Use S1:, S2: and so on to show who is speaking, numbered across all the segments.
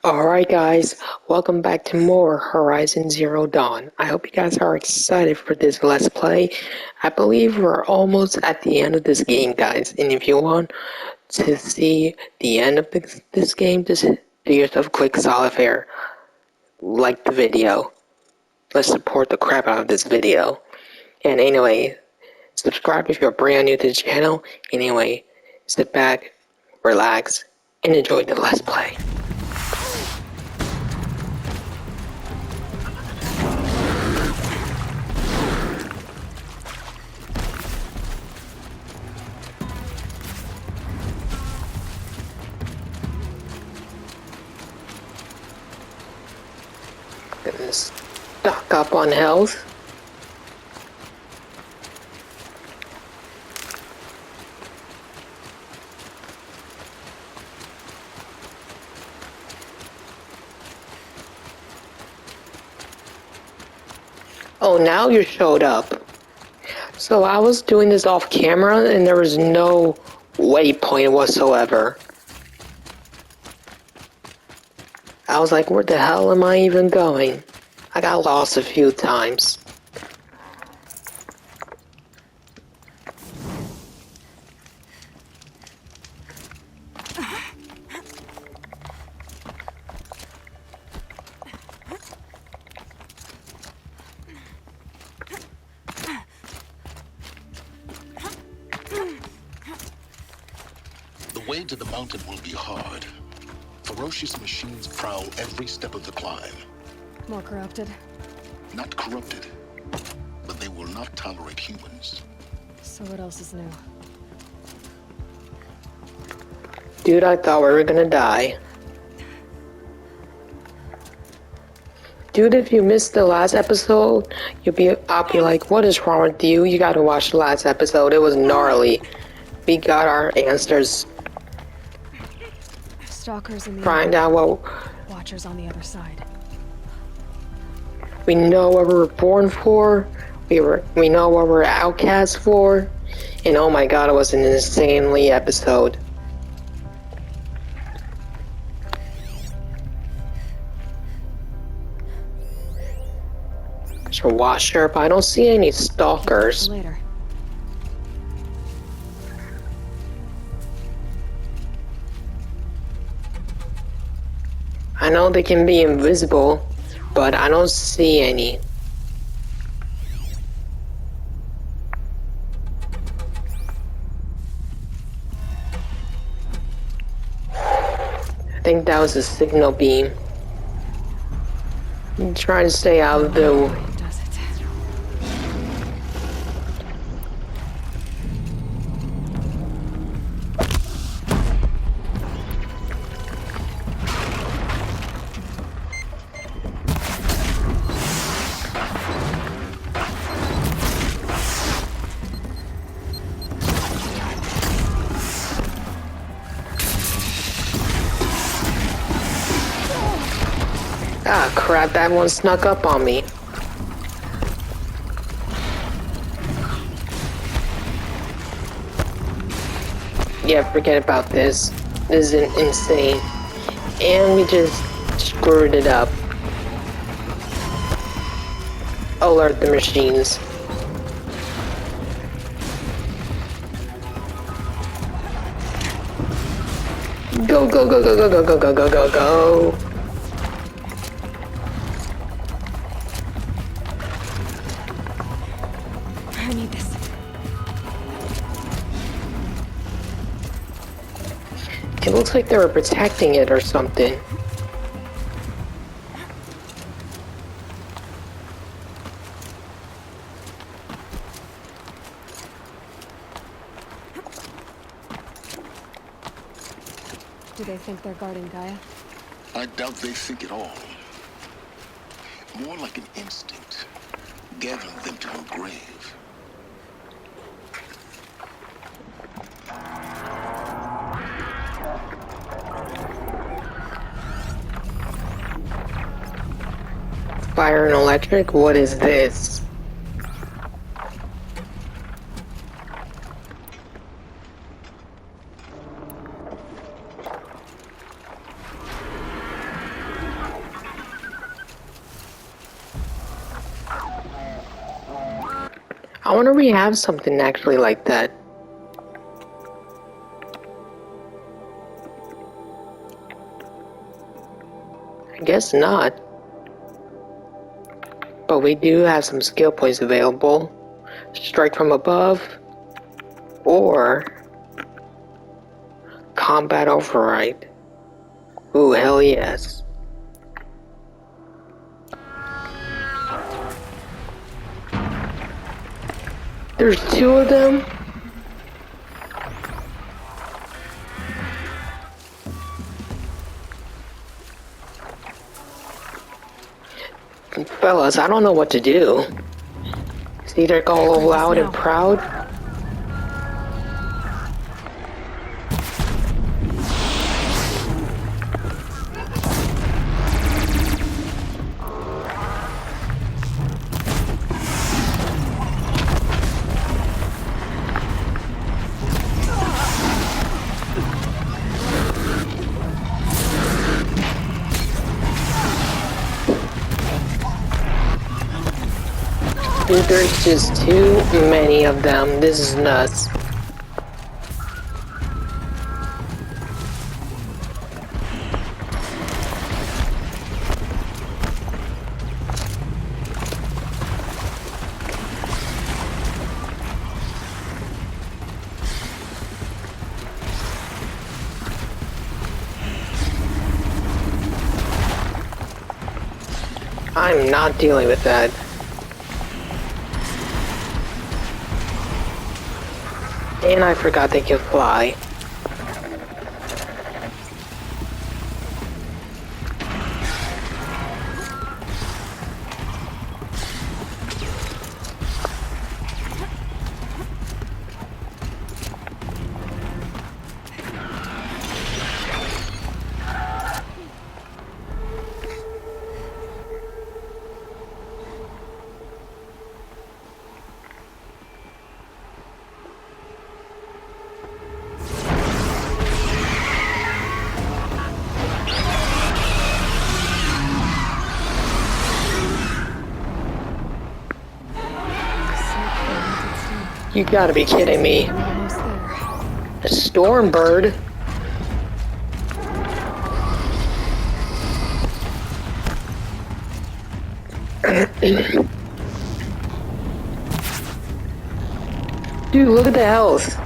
S1: Alright guys, welcome back to more Horizon Zero Dawn. I hope you guys are excited for this Let's Play. I believe we're almost at the end of this game, guys, and if you want to see the end of this game, just do yourself a quick solid favor. Like the video. Let's support the crap out of this video. And anyway, subscribe if you're brand new to the channel. Anyway, sit back, relax, and enjoy the Let's Play. Gonna stock up on health. Oh, now you showed up. So I was doing this off camera and there was no waypoint whatsoever. I was like, where the hell am I even going? I got lost a few times.
S2: The way to the mountain will be hard. Ferocious machines prowl every step of the climb.
S3: More corrupted?
S2: Not corrupted, but they will not tolerate humans.
S3: So what else is new?
S1: Dude, I thought we were gonna die. Dude, if you missed the last episode, I'll be like, what is wrong with you? You gotta watch the last episode. It was gnarly. We got our answers.
S3: Stalkers in the
S1: Find out what
S3: Watchers on the other side.
S1: we know what we were born for. We know what we're outcasts for. And oh my god, it was an insanely episode. There's a washer, but I don't see any stalkers.
S3: Later.
S1: I know they can be invisible, but I don't see any. I think that was a signal beam. I'm trying to stay out of the...
S3: Does it?
S1: Ah, crap, that one snuck up on me. Yeah, forget about this. This is insane. And we just screwed it up. Alert the machines. Go, go, go, go, go, go, go, go, go, go, go.
S3: I need this.
S1: It looks like they were protecting it or something.
S3: Do they think they're guarding Gaia?
S2: I doubt they think at all. More like an instinct, gathering them to her grave.
S1: Fire and electric? What is this? wonder if we have something actually like that. I guess not. But we do have some skill points available. Strike from above, or combat override. Ooh, hell yes. There's two of them? Fellas, I don't know what to do. It's either go all loud and proud. Dude, there's just too many of them. This is nuts. I'm not dealing with that. And I forgot they can fly. You gotta be kidding me.
S3: Almost there.
S1: A storm bird? Dude, look at the health.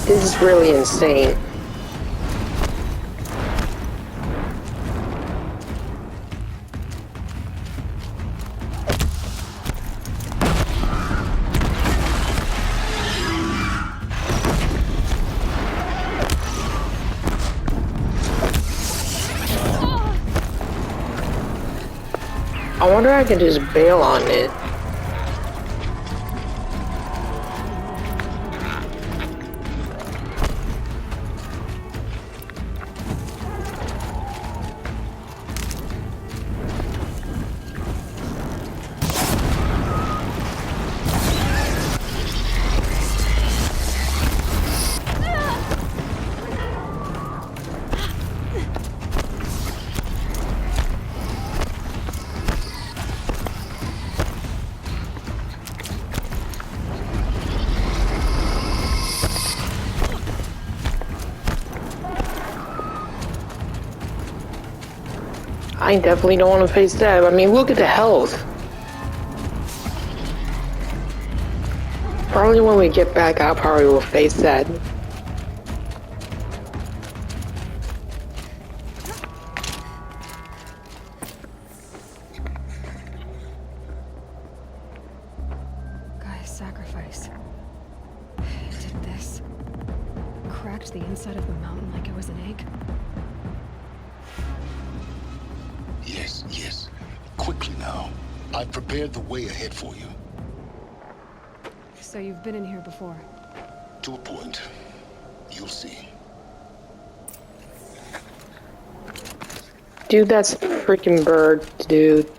S1: This is really insane. I wonder if I can just bail on it. I definitely don't want to face that. I mean, look at the health. Probably when we get back, I probably will face that.
S3: Guy's sacrifice. It did this. Cracked the inside of the mountain like it was an egg.
S2: Yes. Quickly now. I've prepared the way ahead for you.
S3: So you've been in here before?
S2: To a point. You'll see.
S1: Dude, that's a freaking bird, dude.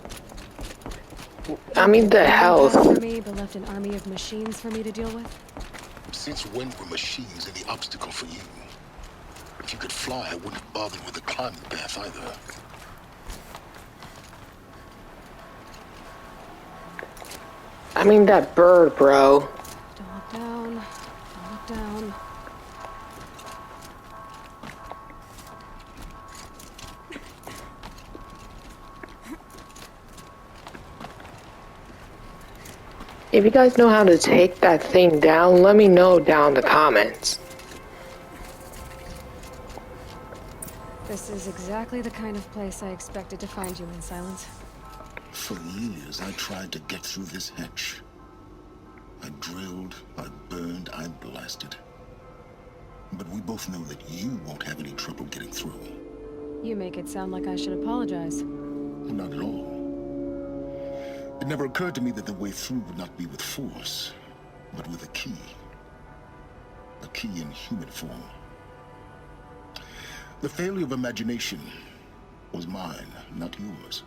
S1: I mean, the health.
S3: For me, but left an army of machines for me to deal with.
S2: Since when were machines any obstacle for you? If you could fly, I wouldn't have bothered with the climbing path either.
S1: I mean, that bird, bro.
S3: Don't look down. Don't look down.
S1: If you guys know how to take that thing down, let me know down in the comments.
S3: This is exactly the kind of place I expected to find you in, Silence.
S2: For years, I tried to get through this hatch. I drilled, I burned, I blasted. But we both know that you won't have any trouble getting through.
S3: You make it sound like I should apologize.
S2: Not at all. It never occurred to me that the way through would not be with force, but with a key. A key in human form. The failure of imagination was mine, not yours.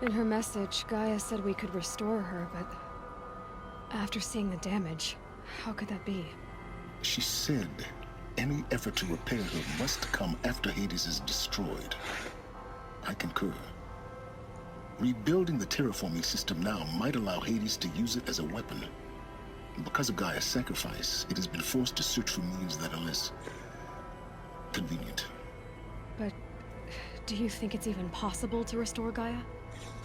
S3: In her message, Gaia said we could restore her, but after seeing the damage, how could that be?
S2: She said any effort to repair her must come after Hades is destroyed. I concur. Rebuilding the terraforming system now might allow Hades to use it as a weapon. Because of Gaia's sacrifice, it has been forced to search for means that are less convenient.
S3: But do you think it's even possible to restore Gaia?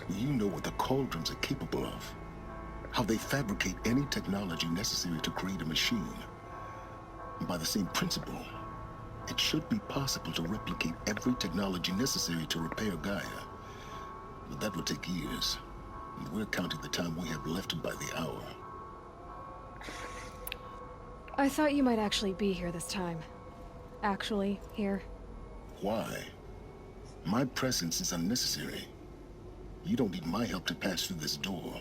S2: You know what the cauldrons are capable of. How they fabricate any technology necessary to create a machine. By the same principle, it should be possible to replicate every technology necessary to repair Gaia. But that would take years, and we're counting the time we have left by the hour.
S3: I thought you might actually be here this time. Actually, here.
S2: Why? My presence is unnecessary. You don't need my help to pass through this door.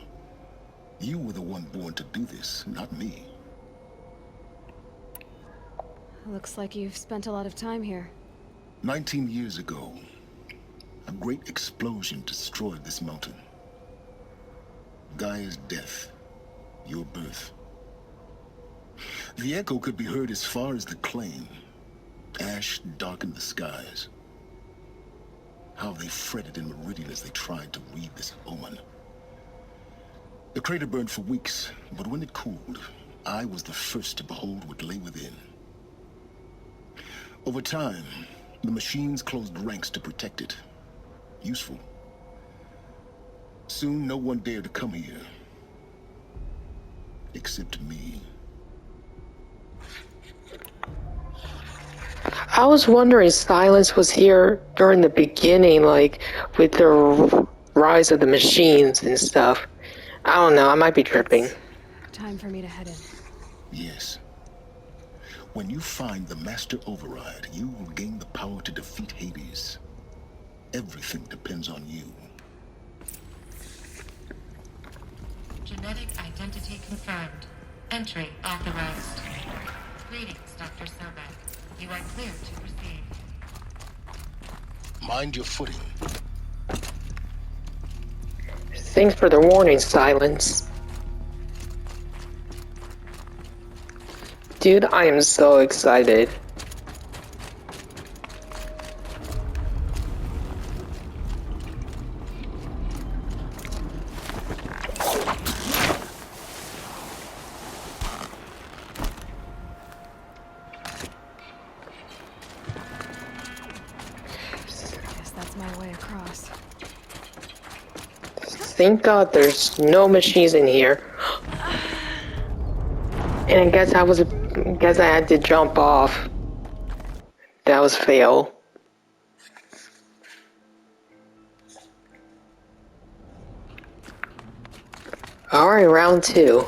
S2: You were the one born to do this, not me.
S3: Looks like you've spent a lot of time here.
S2: 19 years ago, a great explosion destroyed this mountain. Gaia's death, your birth. The echo could be heard as far as the claim. Ash darkened the skies. How they fretted in Meridian as they tried to read this omen. The crater burned for weeks, but when it cooled, I was the first to behold what lay within. Over time, the machines closed ranks to protect it. Useful. Soon, no one dared to come here. Except me.
S1: I was wondering Silence was here during the beginning, like, with the rise of the machines and stuff. I don't know, I might be tripping.
S3: Time for me to head in.
S2: Yes. When you find the Master Override, you will gain the power to defeat Hades. Everything depends on you.
S4: Genetic identity confirmed. Entry authorized. Greetings, Dr. Sobek. You are clear to proceed.
S2: Mind your footing.
S1: Thanks for the warning, Silence. Dude, I am so excited.
S3: Guess that's my way across.
S1: Thank God there's no machines in here. And I guess I had to jump off. That was fail. Alright, round 2.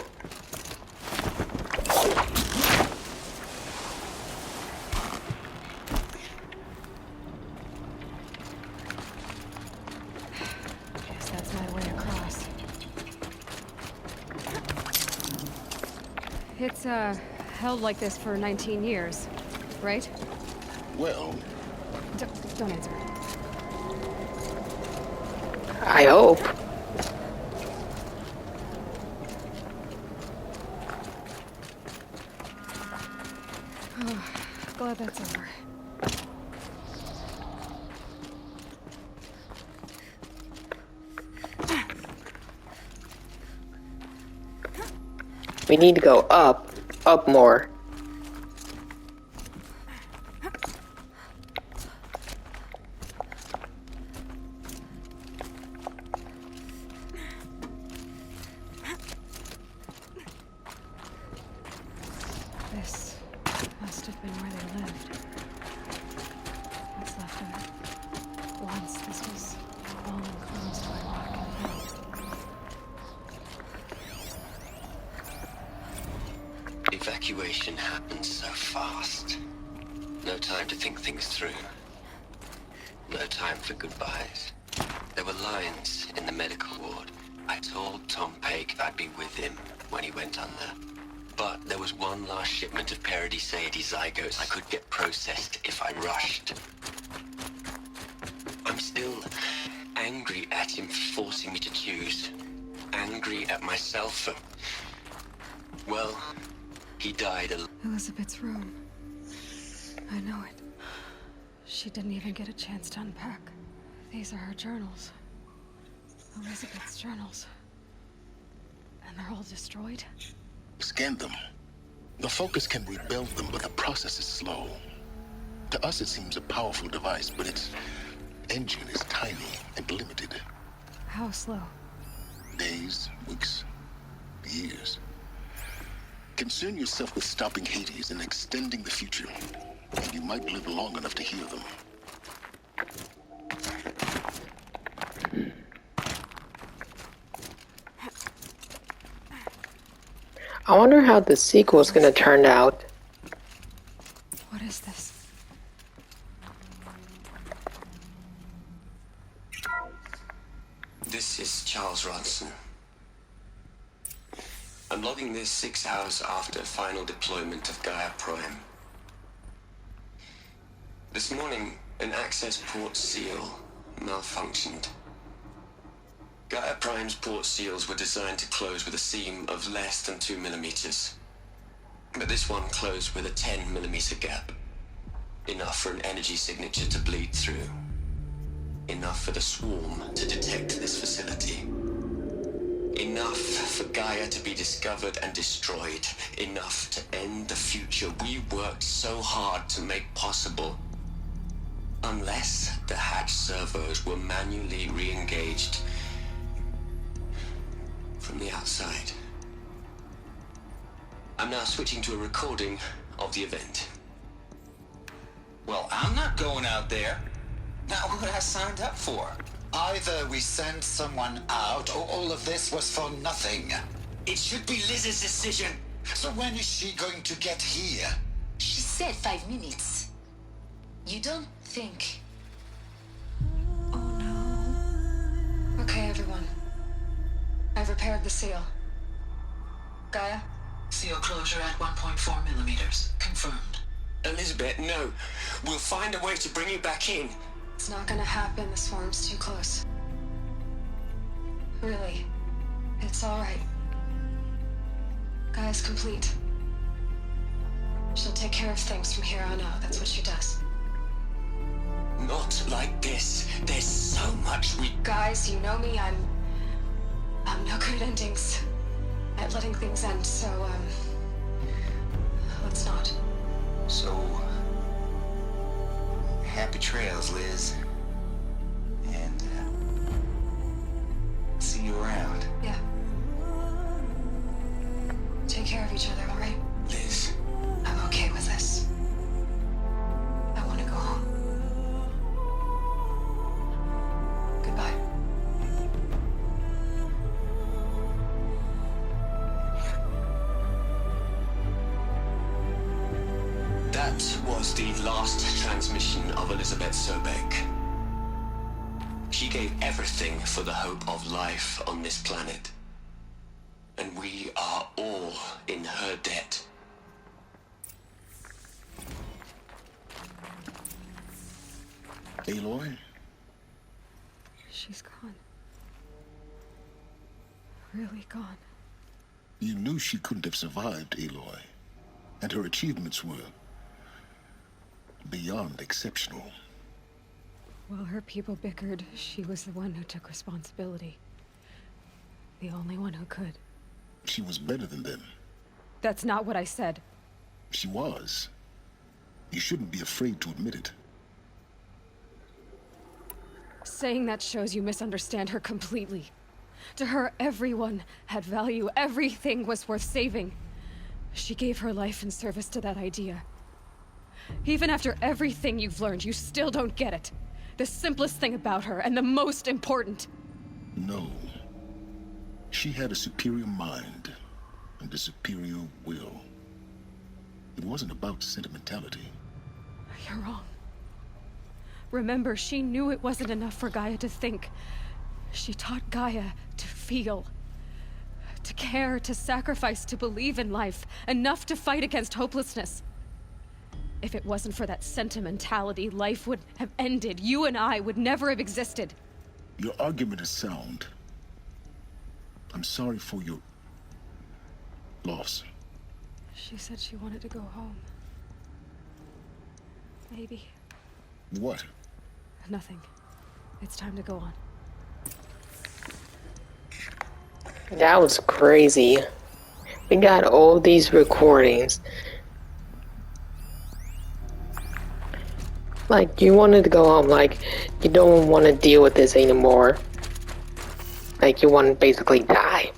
S3: Guess that's my way across. It's, held like this for 19 years, right?
S2: Well,
S3: Don't answer.
S1: I hope.
S3: Glad that's over.
S1: We need to go up more.
S3: This must have been where they lived. What's left of it? Once this was all enclosed by rock and hill.
S5: Evacuation happened so fast. No time to think things through. No time for goodbyes. There were lines in the medical ward. I told Tom Paik I'd be with him when he went under. But there was one last shipment of Paradiseidae zygotes I could get processed if I rushed. I'm still angry at him for forcing me to choose. Angry at myself for... well, he died alone.
S3: Elizabeth's room. I know it. She didn't even get a chance to unpack. These are her journals. Elizabeth's journals. And they're all destroyed?
S2: Scan them. The Focus can rebuild them, but the process is slow. To us, it seems a powerful device, but its engine is tiny and limited.
S3: How slow?
S2: Days, weeks, years. Concern yourself with stopping Hades and extending the future, and you might live long enough to hear them.
S1: I wonder how the sequel's gonna turn out.
S3: What is this?
S5: This is Charles Ronson. I'm logging this 6 hours after final deployment of Gaia Prime. This morning, an access port seal malfunctioned. Gaia Prime's port seals were designed to close with a seam of less than 2 millimeters. But this one closed with a 10 millimeter gap. Enough for an energy signature to bleed through. Enough for the swarm to detect this facility. Enough for Gaia to be discovered and destroyed. Enough to end the future we worked so hard to make possible. Unless the hatch servos were manually re-engaged from the outside. I'm now switching to a recording of the event.
S6: Well, I'm not going out there. Not what I signed up for. Either we send someone out, or all of this was for nothing.
S5: It should be Liz's decision.
S6: So when is she going to get here?
S7: She said 5 minutes. You don't think...
S3: Oh no. Okay, everyone. I've repaired the seal. Gaia?
S7: Seal closure at 1.4 millimeters. Confirmed.
S5: Elizabeth, no. We'll find a way to bring you back in.
S3: It's not gonna happen. The swarm's too close. Really. It's alright. Gaia's complete. She'll take care of things from here on out. That's what she does.
S5: Not like this. There's so much we...
S3: Guys, you know me. I'm no good endings at letting things end, so, let's not.
S6: So... happy trails, Liz. And, see you around.
S3: Yeah. Take care of each other, alright?
S5: Liz.
S3: I'm okay with this. I want to go home. Goodbye.
S5: That was the last transmission of Elizabeth Sobek. She gave everything for the hope of life on this planet. And we are all in her debt.
S2: Aloy,
S3: She's gone. Really gone.
S2: You knew she couldn't have survived, Aloy. And her achievements were beyond exceptional.
S3: While her people bickered, she was the one who took responsibility. The only one who could.
S2: She was better than them.
S3: That's not what I said.
S2: She was. You shouldn't be afraid to admit it.
S3: Saying that shows you misunderstand her completely. To her, everyone had value. Everything was worth saving. She gave her life in service to that idea. Even after everything you've learned, you still don't get it. The simplest thing about her, and the most important.
S2: No. She had a superior mind and a superior will. It wasn't about sentimentality.
S3: You're wrong. Remember, she knew it wasn't enough for Gaia to think. She taught Gaia to feel. To care, to sacrifice, to believe in life. Enough to fight against hopelessness. If it wasn't for that sentimentality, life would have ended. You and I would never have existed.
S2: Your argument is sound. I'm sorry for your loss.
S3: She said she wanted to go home. Maybe.
S2: What?
S3: Nothing. It's time to go on.
S1: That was crazy. We got all these recordings. Like, you wanted to go home, like, you don't want to deal with this anymore. Like, you want to basically die.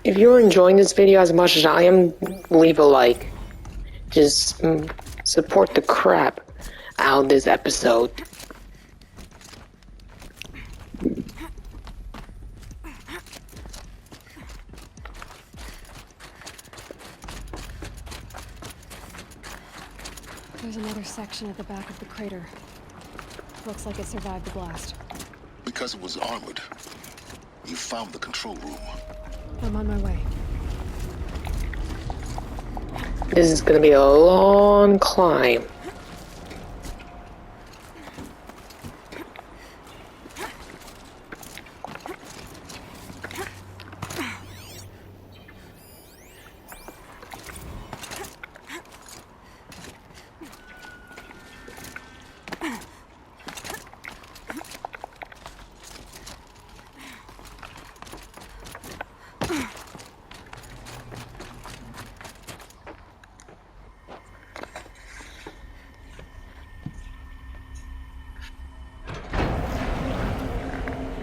S1: If you're enjoying this video as much as I am, leave a like. Just support the crap out of this episode.
S3: There's another section at the back of the crater. Looks like it survived the blast.
S2: Because it was armored. You found the control room.
S3: I'm on my way.
S1: This is gonna be a long climb.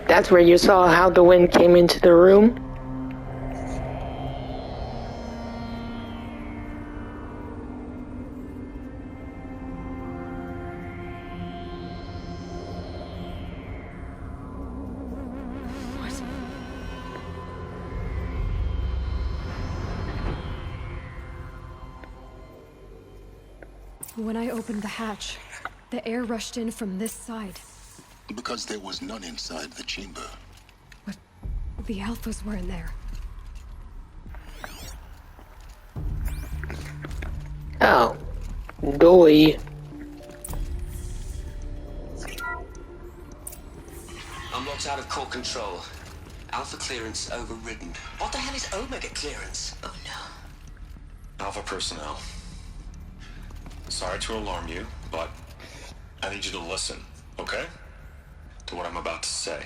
S1: That's where you saw how the wind came into the room?
S3: When I opened the hatch, the air rushed in from this side.
S2: Because there was none inside the chamber.
S3: But the alphas were in there.
S1: Oh. Doy.
S5: Unlocked out of core control. Alpha clearance overridden. What the hell is Omega clearance? Oh no.
S8: Alpha personnel. Sorry to alarm you, but I need you to listen, okay? To what I'm about to say.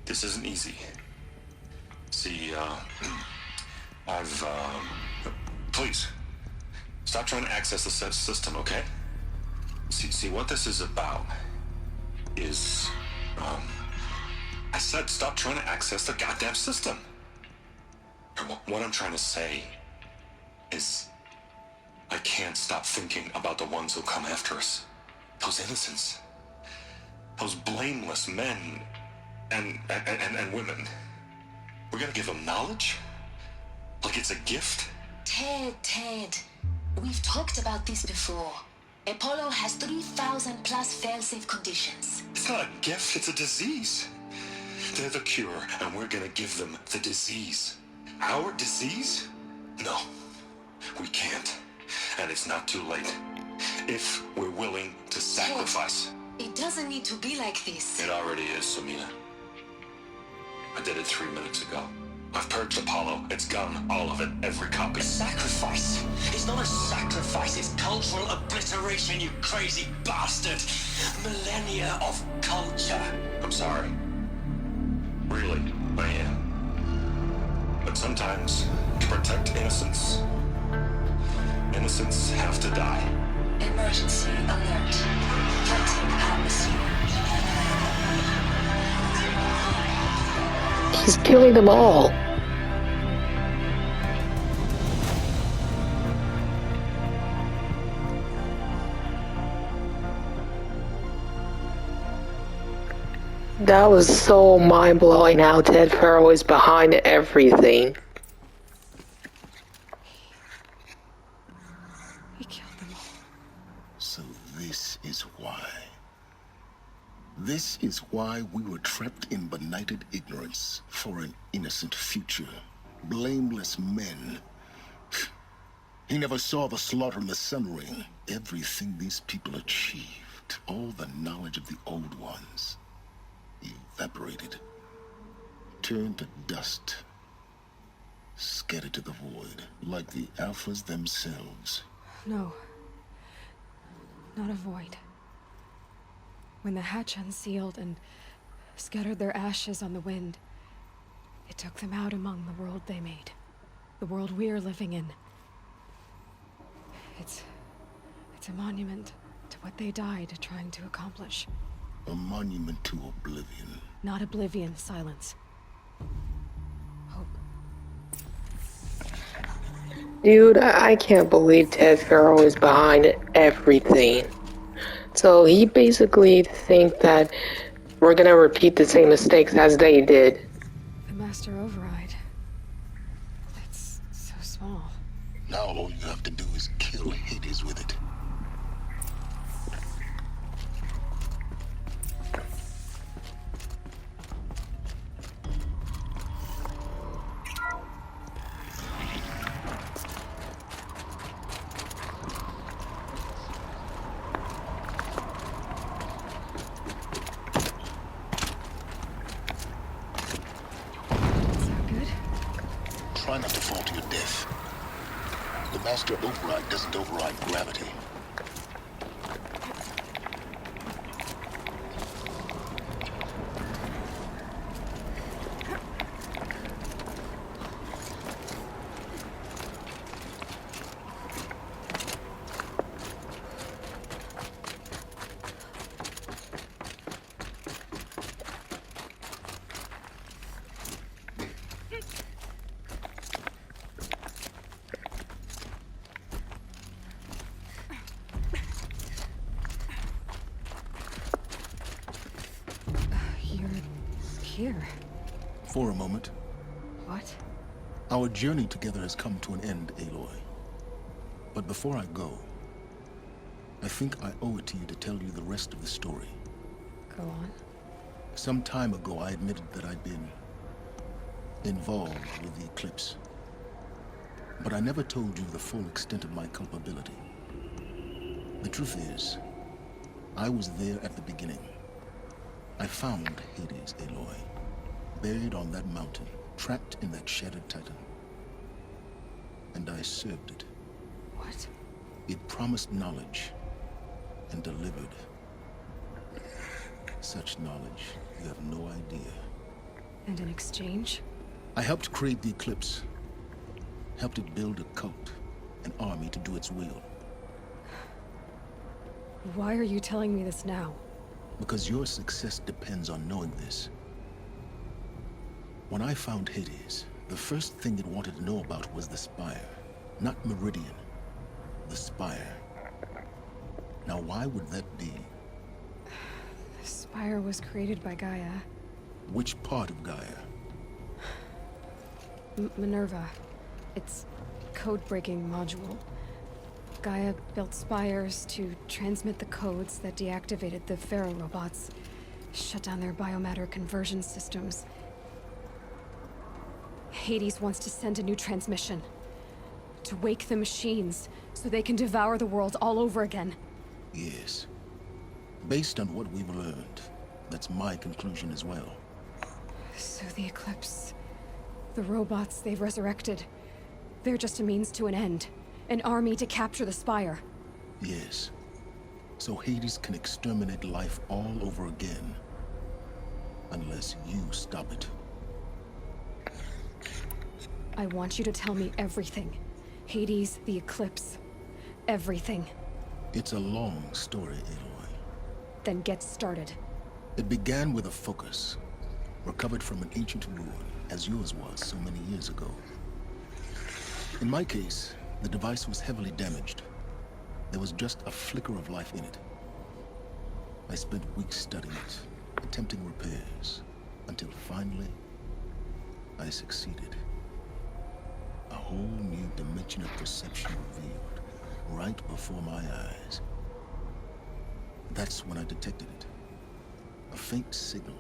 S8: This isn't easy. See, please, stop trying to access the system, okay? See, what this is about is, I said stop trying to access the goddamn system. What I'm trying to say is, I can't stop thinking about the ones who come after us. Those innocents. Those blameless men and women. We're gonna give them knowledge? Like it's a gift?
S7: Ted, we've talked about this before. Apollo has 3,000 plus fail-safe conditions.
S8: It's not a gift, it's a disease. They're the cure, and we're gonna give them the disease. Our disease? No, we can't. And it's not too late. If we're willing to sacrifice.
S7: It doesn't need to be like this.
S8: It already is, Samina. I did it 3 minutes ago. I've purged Apollo. It's gone. All of it. Every copy.
S5: Sacrifice? It's not a sacrifice, it's cultural obliteration, you crazy bastard! Millennia of culture.
S8: I'm sorry. Really, I am. But sometimes, to protect innocence, innocents have to die.
S7: Emergency alert. Cutting atmosphere.
S1: He's killing them all. That was so mind-blowing how Ted Farrow is behind everything.
S3: He killed them all.
S2: So this is why. This is why we were trapped in benighted ignorance for an innocent future. Blameless men. He never saw the slaughter in the Sun Ring. Everything these people achieved, all the knowledge of the old ones, evaporated, turned to dust, scattered to the void, like the Alphas themselves.
S3: No. Not a void. When the hatch unsealed and scattered their ashes on the wind, it took them out among the world they made. The world we're living in. It's a monument to what they died trying to accomplish.
S2: A monument to oblivion.
S3: Not oblivion, silence. Hope.
S1: Dude, I can't believe Ted Farrow is behind everything. So he basically thinks that we're gonna repeat the same mistakes as they did.
S3: The master override. It's so small.
S2: Now all you have to do is kill Hades with it. Try not to fall to your death. The master override doesn't override gravity.
S3: Here.
S2: For a moment,
S3: What?
S2: our journey together has come to an end, Aloy. But before I go, I think I owe it to you to tell you the rest of the story.
S3: Go on.
S2: Some time ago, I admitted that I'd been involved with the eclipse. But I never told you the full extent of my culpability. The truth is, I was there at the beginning. I found Hades, Aloy, buried on that mountain, trapped in that shattered titan. And I served it.
S3: What?
S2: It promised knowledge and delivered such knowledge you have no idea.
S3: And in exchange?
S2: I helped create the eclipse, helped it build a cult, an army to do its will.
S3: Why are you telling me this now?
S2: Because your success depends on knowing this. When I found Hades, the first thing it wanted to know about was the Spire. Not Meridian, the Spire. Now why would that be?
S3: The Spire was created by Gaia.
S2: Which part of Gaia?
S3: Minerva. Its code-breaking module. Gaia built spires to transmit the codes that deactivated the Pharaoh robots. Shut down their biomatter conversion systems. Hades wants to send a new transmission. To wake the machines, so they can devour the world all over again.
S2: Yes. Based on what we've learned, that's my conclusion as well.
S3: So the Eclipse... the robots they've resurrected... they're just a means to an end. An army to capture the Spire.
S2: Yes. So Hades can exterminate life all over again. Unless you stop it.
S3: I want you to tell me everything. Hades, the Eclipse. Everything.
S2: It's a long story, Aloy.
S3: Then get started.
S2: It began with a focus, recovered from an ancient ruin, as yours was so many years ago. In my case, the device was heavily damaged. There was just a flicker of life in it. I spent weeks studying it, attempting repairs, until finally, I succeeded. A whole new dimension of perception revealed, right before my eyes. That's when I detected it. A faint signal.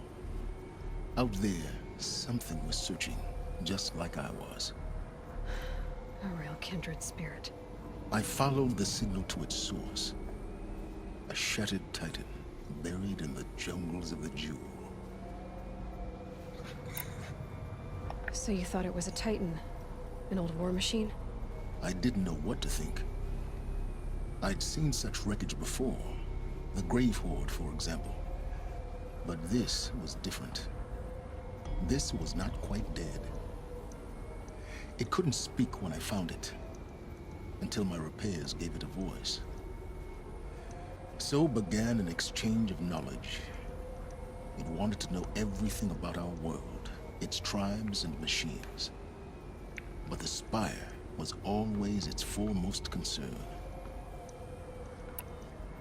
S2: Out there, something was searching, just like I was.
S3: A real kindred spirit.
S2: I followed the signal to its source. A shattered titan, buried in the jungles of the Jewel.
S3: So you thought it was a Titan? An old war machine?
S2: I didn't know what to think. I'd seen such wreckage before. The Grave Horde, for example. But this was different. This was not quite dead. It couldn't speak when I found it, until my repairs gave it a voice. So began an exchange of knowledge. It wanted to know everything about our world, its tribes and machines. But the Spire was always its foremost concern.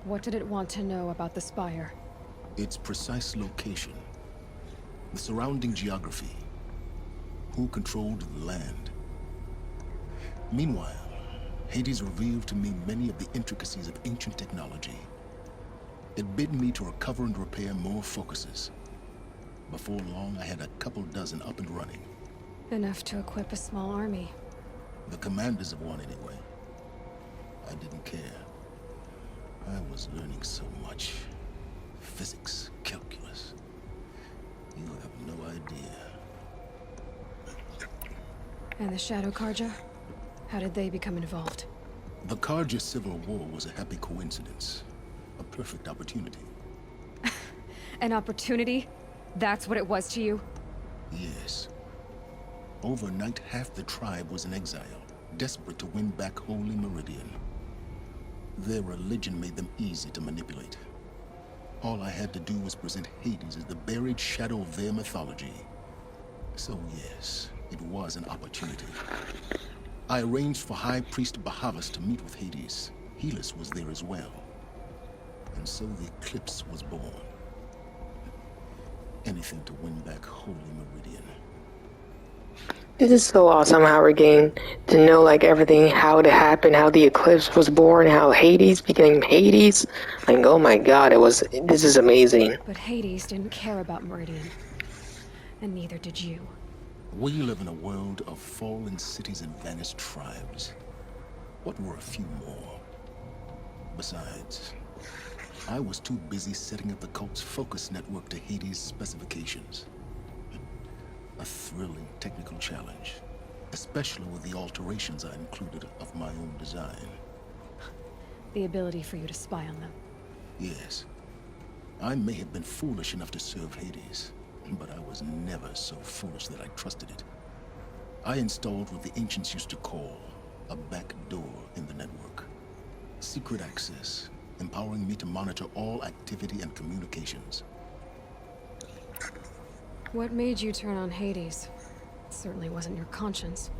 S3: What did it want to know about the Spire?
S2: Its precise location, the surrounding geography, who controlled the land. Meanwhile, Hades revealed to me many of the intricacies of ancient technology. It bid me to recover and repair more focuses. Before long, I had a couple dozen up and running.
S3: Enough to equip a small army.
S2: The commanders of one, anyway. I didn't care. I was learning so much. Physics, calculus. You have no idea.
S3: And the Shadow Karja? How did they become involved?
S2: The Karja Civil War was a happy coincidence. A perfect opportunity.
S3: An opportunity? That's what it was to you?
S2: Yes. Overnight, half the tribe was in exile, desperate to win back Holy Meridian. Their religion made them easy to manipulate. All I had to do was present Hades as the buried shadow of their mythology. So yes, it was an opportunity. I arranged for High Priest Bahavas to meet with Hades. Helis was there as well. And so the Eclipse was born. Anything to win back Holy Meridian.
S1: This is so awesome how we're getting to know like everything, how it happened, how the Eclipse was born, how Hades became Hades. Like, oh my god, this is amazing.
S3: But Hades didn't care about Meridian. And neither did you.
S2: We live in a world of fallen cities and vanished tribes. What were a few more? Besides, I was too busy setting up the cult's focus network to Hades' specifications. A thrilling technical challenge, especially with the alterations I included of my own design.
S3: The ability for you to spy on them.
S2: Yes. I may have been foolish enough to serve Hades, but I was never so foolish that I trusted it. I installed what the ancients used to call a back door in the network. Secret access, empowering me to monitor all activity and communications.
S3: What made you turn on Hades? It certainly wasn't your conscience.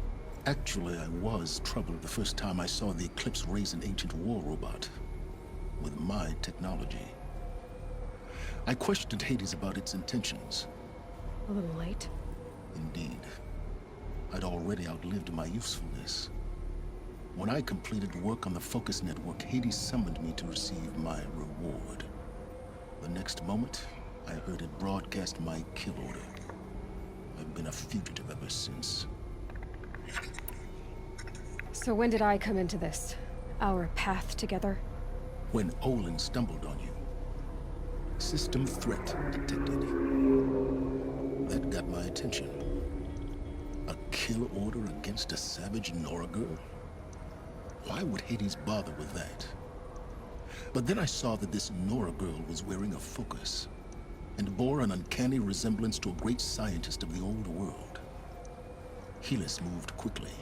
S2: Actually, I was troubled the first time I saw the Eclipse raise an ancient war robot with my technology. I questioned Hades about its intentions.
S3: A little late.
S2: Indeed. I'd already outlived my usefulness. When I completed work on the Focus Network, Hades summoned me to receive my reward. The next moment, I heard it broadcast my kill order. I've been a fugitive ever since.
S3: So when did I come into this? Our path together?
S2: When Olin stumbled on you. System threat detected. That got my attention. A kill order against a savage Nora girl? Why would Hades bother with that? But then I saw that this Nora girl was wearing a focus and bore an uncanny resemblance to a great scientist of the old world. Helis moved quickly.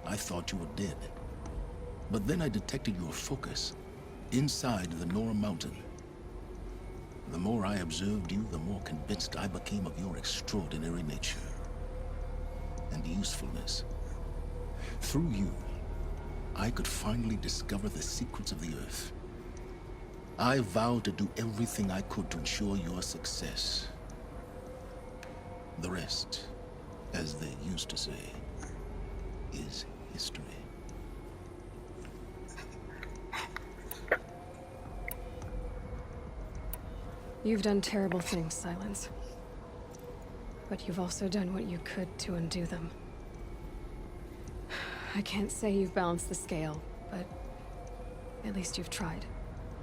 S2: I thought you were dead. But then I detected your focus inside the Nora mountain. The more I observed you, the more convinced I became of your extraordinary nature and usefulness. Through you, I could finally discover the secrets of the Earth. I vowed to do everything I could to ensure your success. The rest, as they used to say, is history.
S3: You've done terrible things, Silence. But you've also done what you could to undo them. I can't say you've balanced the scale, but at least you've tried.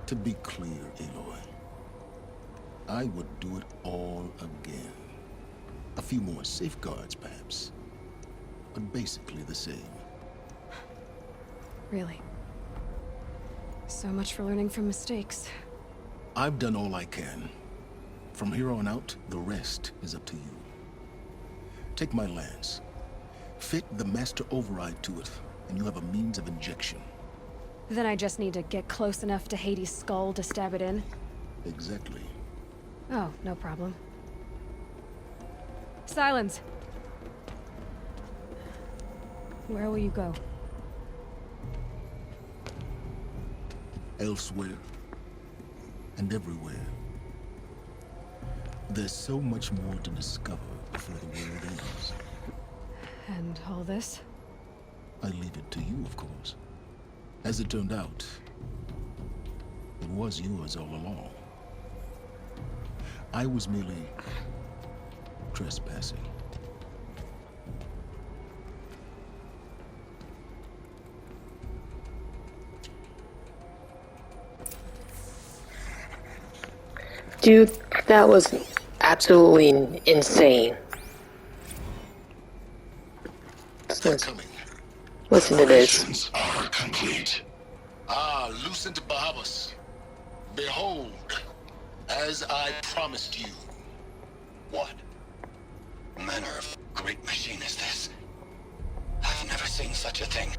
S2: To be clear, Aloy, I would do it all again. A few more safeguards, perhaps, but basically the same.
S3: Really? So much for learning from mistakes.
S2: I've done all I can. From here on out, the rest is up to you. Take my lance. Fit the master override to it, and you have a means of injection.
S3: Then I just need to get close enough to Hades' skull to stab it in?
S2: Exactly.
S3: Oh, no problem. Silence! Where will you go?
S2: Elsewhere. And everywhere. There's so much more to discover before the world ends.
S3: And all this?
S2: I leave it to you, of course. As it turned out, it was yours all along. I was merely trespassing.
S1: Dude, that was absolutely insane. Listen to this.
S2: Operations are complete. Lucent Bahabas. Behold, as I promised you.
S6: What manner of great machine is this? I've never seen such a thing.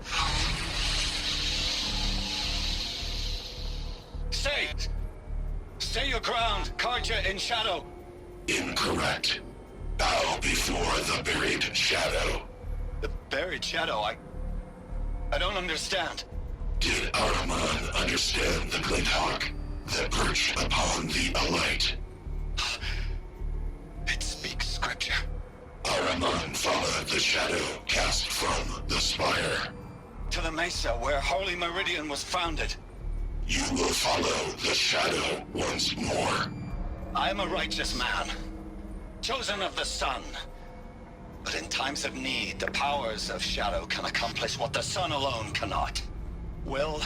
S6: Stay! Stay your ground, Karja in shadow!
S2: Incorrect. Bow before the buried shadow.
S6: The buried shadow, I don't understand.
S2: Did Araman understand the glint hawk that perched upon the alight?
S6: It speaks scripture.
S2: Araman followed the shadow cast from the spire.
S6: To the mesa where Holy Meridian was founded.
S2: You will follow the shadow once more.
S6: I am a righteous man, chosen of the sun. But in times of need, the powers of shadow can accomplish what the sun alone cannot. Will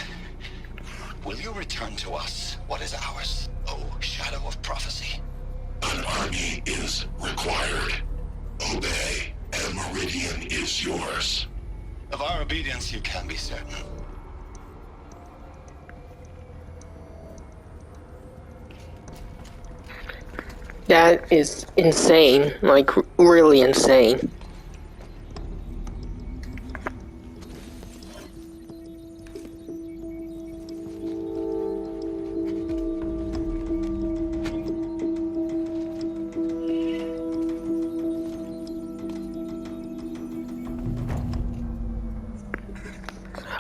S6: you return to us what is ours, O shadow of prophecy?
S2: An army is required. Obey, and Meridian is yours.
S6: Of our obedience you can be certain.
S1: That is insane, like really insane.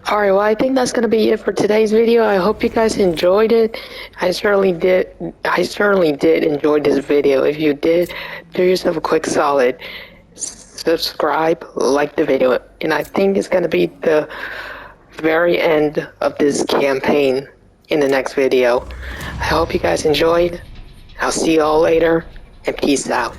S1: Alright, well I think that's gonna be it for today's video. I hope you guys enjoyed it. I certainly did enjoy this video. If you did, do yourself a quick solid. Subscribe, like the video, and I think it's gonna be the very end of this campaign in the next video. I hope you guys enjoyed, I'll see y'all later, and peace out.